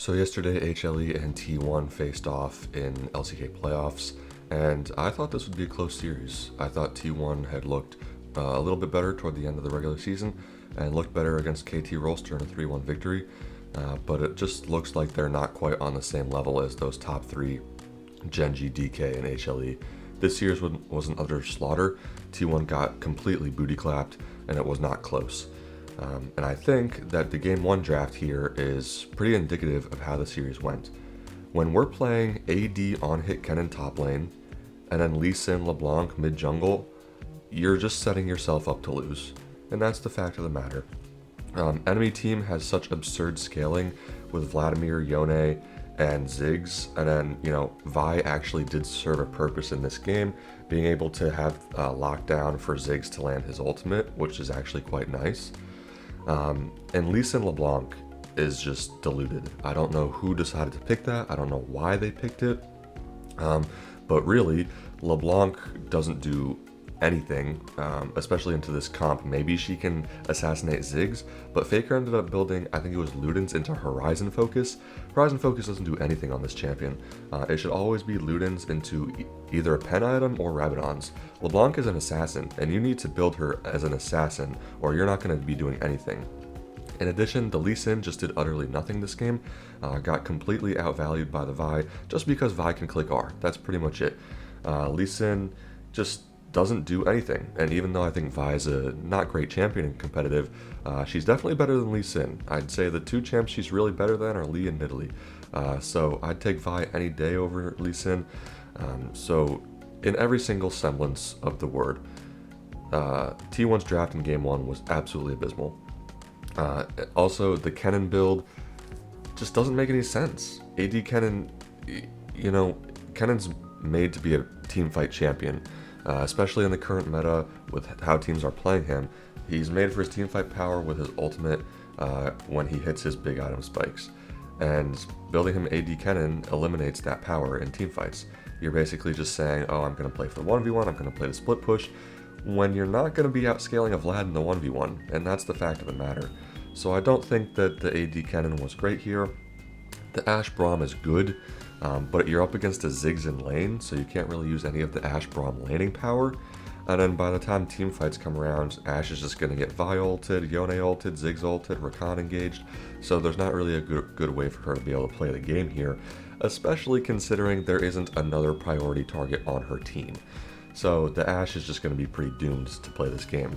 So yesterday, HLE and T1 faced off in LCK playoffs, and I thought this would be a close series. I thought T1 had looked a little bit better toward the end of the regular season and looked better against KT Rolster in a 3-1 victory, but it just looks like they're not quite on the same level as those top three, Genji, DK, and HLE. This series was an utter slaughter. T1 got completely booty clapped, and it was not close. And I think that the Game 1 draft here is pretty indicative of how the series went. When we're playing AD on hit Kennen top lane, and then Lee Sin LeBlanc mid jungle, you're just setting yourself up to lose. And that's the fact of the matter. Enemy team has such absurd scaling with Vladimir, Yone, and Ziggs, and then, Vi actually did serve a purpose in this game, being able to have lockdown for Ziggs to land his ultimate, which is actually quite nice. And Lee Sin LeBlanc is just diluted. I don't know who decided to pick that. I don't know why they picked it. But really, LeBlanc doesn't do anything, especially into this comp. Maybe she can assassinate Ziggs, but Faker ended up building, I think it was Ludens, into Horizon Focus. Horizon Focus doesn't do anything on this champion. It should always be Ludens into either a pen item or Rabadons. LeBlanc is an assassin, and you need to build her as an assassin, or you're not going to be doing anything. In addition, the Lee Sin just did utterly nothing this game, got completely outvalued by the Vi, just because Vi can click R. That's pretty much it. Lee Sin just doesn't do anything, and even though I think Vi is a not great champion in competitive, she's definitely better than Lee Sin. I'd say the two champs she's really better than are Lee and Nidalee. So I'd take Vi any day over Lee Sin. So in every single semblance of the word, T1's draft in Game 1 was absolutely abysmal. Also, the Kennen build just doesn't make any sense. AD Kennen, Kennen's made to be a teamfight champion. Especially in the current meta with how teams are playing him. He's made for his teamfight power with his ultimate when he hits his big item spikes. And building him AD Kennen eliminates that power in teamfights. You're basically just saying, oh, I'm going to play for the 1v1, I'm going to play the split push, when you're not going to be outscaling a Vlad in the 1v1, and that's the fact of the matter. So I don't think that the AD Kennen was great here. The Ashe Braum is good, but you're up against a Ziggs in lane, so you can't really use any of the Ashe Braum laning power. And then by the time team fights come around, Ashe is just going to get Vi ulted, Yone ulted, Ziggs ulted, Rakan engaged, so there's not really a good way for her to be able to play the game here, especially considering there isn't another priority target on her team. So the Ashe is just going to be pretty doomed to play this game.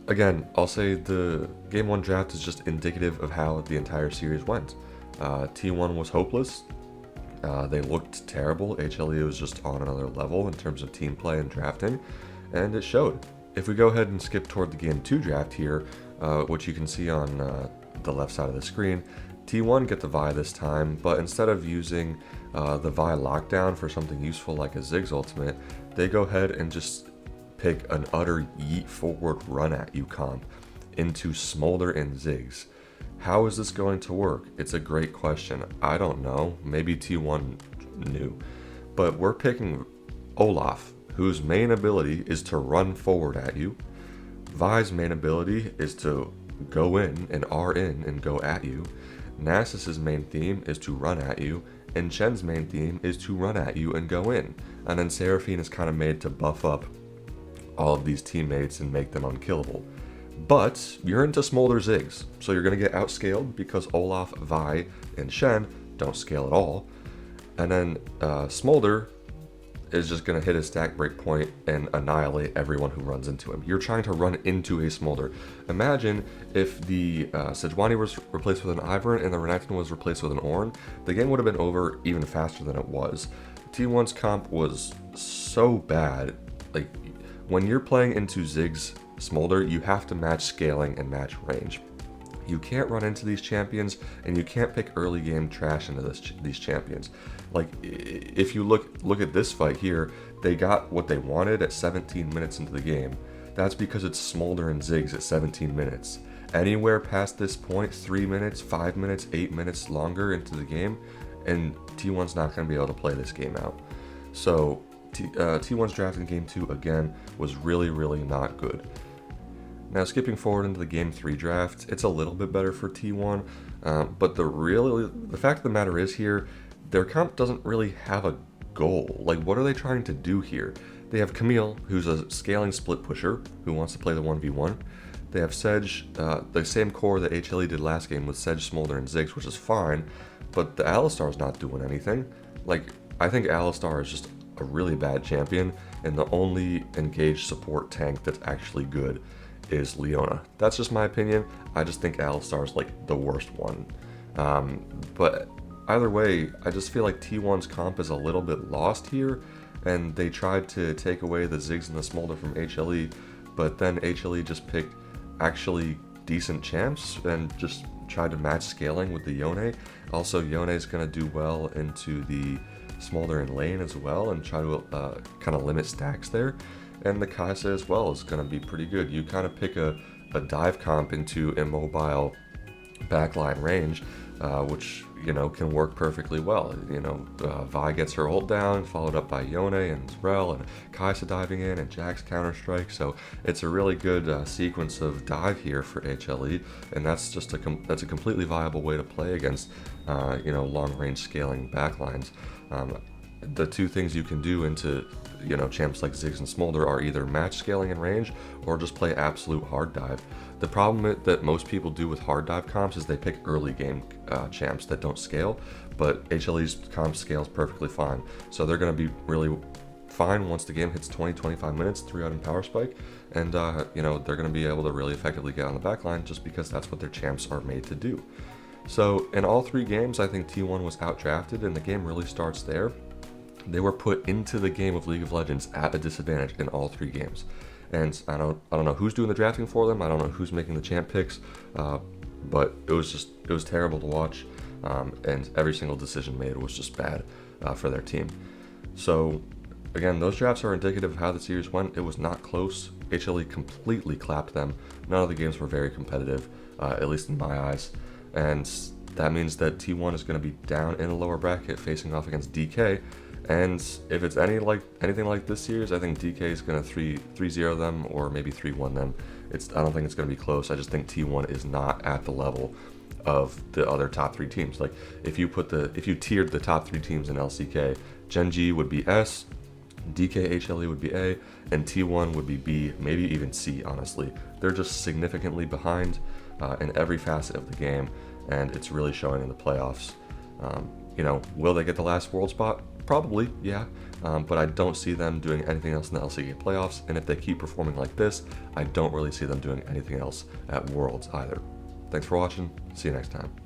Again, I'll say the Game 1 draft is just indicative of how the entire series went. T1 was hopeless. They looked terrible. HLE was just on another level in terms of team play and drafting, and it showed. If we go ahead and skip toward the Game 2 draft here, which you can see on the left side of the screen, T1 get the Vi this time, but instead of using the Vi lockdown for something useful like a Ziggs ultimate, they go ahead and just pick an utter yeet forward run at you comp into Smolder and Ziggs. How is this going to work? It's a great question. I don't know. Maybe T1 knew. But we're picking Olaf, whose main ability is to run forward at you. Vi's main ability is to go in and R in and go at you. Nasus's main theme is to run at you. And Shen's main theme is to run at you and go in. And then Seraphine is kind of made to buff up all of these teammates and make them unkillable. But you're into Smolder Ziggs, so you're going to get outscaled because Olaf, Vi, and Shen don't scale at all. And then Smolder is just going to hit his stack break point and annihilate everyone who runs into him. You're trying to run into a Smolder. Imagine if the Sejuani was replaced with an Ivern and the Renekton was replaced with an Ornn. The game would have been over even faster than it was. T1's comp was so bad. Like, when you're playing into Ziggs Smolder, you have to match scaling and match range. You can't run into these champions, and you can't pick early game trash into these champions. Like, if you look at this fight here, they got what they wanted at 17 minutes into the game. That's because it's Smolder and Ziggs at 17 minutes. Anywhere past this point, 3 minutes, 5 minutes, 8 minutes longer into the game, and T1's not going to be able to play this game out. So T1's draft in Game 2, again, was really, really not good. Now, skipping forward into the Game 3 draft, it's a little bit better for T1. But the fact of the matter is here, their comp doesn't really have a goal. Like, what are they trying to do here? They have Camille, who's a scaling split pusher who wants to play the 1v1. They have Sedge, the same core that HLE did last game with Sedge, Smolder, and Ziggs, which is fine, but the Alistar's not doing anything. Like, I think Alistar is just a really bad champion, and the only engaged support tank that's actually good is Leona. That's just my opinion. I just think Alistar's like the worst one. But either way, I just feel like T1's comp is a little bit lost here, and they tried to take away the Ziggs and the Smolder from HLE, but then HLE just picked actually decent champs and just tried to match scaling with the Yone. Also, Yone's going to do well into the Smolder and lane as well and try to kind of limit stacks there. And the Kai'Sa as well is going to be pretty good. You kind of pick a dive comp into immobile backline range, which, you know, can work perfectly well. You know, Vi gets her ult down, followed up by Yone and Zrel and Kai'Sa diving in and Jax counter-strike. So it's a really good sequence of dive here for HLE, and that's just that's a completely viable way to play against, you know, long-range scaling backlines. The two things you can do into, you know, champs like Ziggs and Smolder are either match scaling in range or just play absolute hard dive. The problem that most people do with hard dive comps is they pick early game champs that don't scale, but HLE's comp scales perfectly fine. So they're going to be really fine once the game hits 20-25 minutes, 3-item power spike, and you know, they're going to be able to really effectively get on the backline just because that's what their champs are made to do. So in all three games, I think T1 was outdrafted, and the game really starts there. They were put into the game of League of Legends at a disadvantage in all three games, and I don't know who's doing the drafting for them. I don't know who's making the champ picks, but it was terrible to watch, and every single decision made was just bad for their team. So again, those drafts are indicative of how the series went. It was not close. HLE completely clapped them. None of the games were very competitive, at least in my eyes, and that means that T1 is going to be down in the lower bracket facing off against DK. And if it's anything like this series, I think DK is going to 3-0 them or maybe 3-1 them. I don't think it's going to be close. I just think T1 is not at the level of the other top three teams. Like, if you tiered the top three teams in LCK, Gen G would be S, DK HLE would be A, and T1 would be B, maybe even C, honestly. They're just significantly behind in every facet of the game, and it's really showing in the playoffs. You know, will they get the last world spot? Probably, yeah, but I don't see them doing anything else in the LCK playoffs, and if they keep performing like this, I don't really see them doing anything else at Worlds either. Thanks for watching, see you next time.